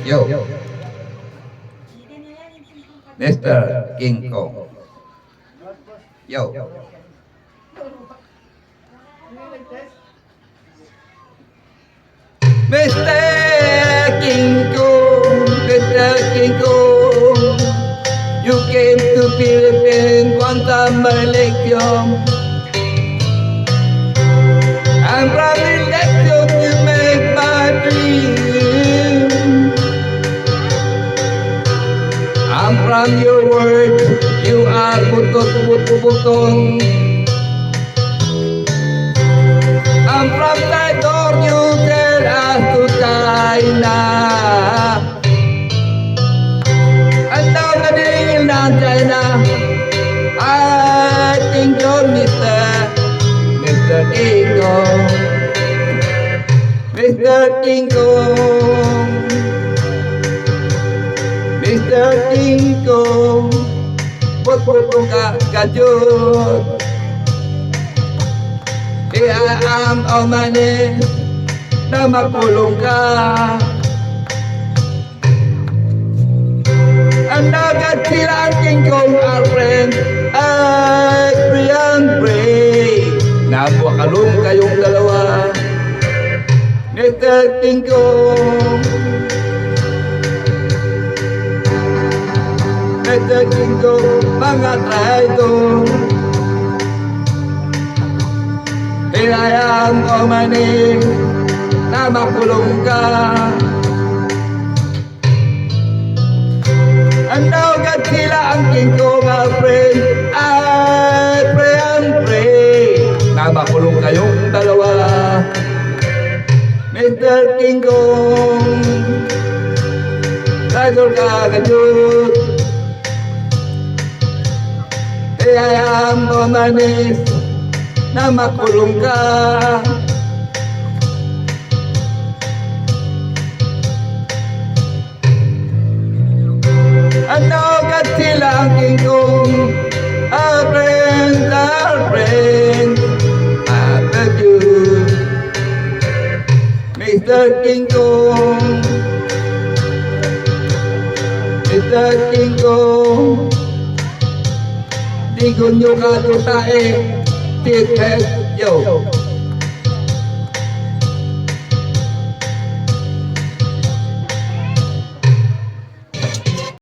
Yo. Mr. King Kong. Yo. Mr. King Kong, Mr. King Kong, you came to Philippines one summer election. And from election you make my dream. And from your words you are butot-butong. And from the door you tell us to China. And now the deal ng China, I think you're Mr. King Kong, Mr. King Kong, Mr. King Kong, bot-botong kajut. I am omani na makulong ka. Ang nagat sila ang King Kong, our friend, I pray and pray. Napakalong kayong dalawa, Mr. King Kong, Mr. King Kong, mga traidor. Hinayang ko manig na makulong ka. Ang nagat sila ang King Kong, our friend, I pray and pray. Na makulong kayong dalawa, Mr. King Kong, traidor ka kajut. Hinayang ko manig na makulong ka. Ano ka sila ang King Kong, our friend, I beg you, Mr. King Kong, Mr. King Kong, di ko nyo katutae. Yo.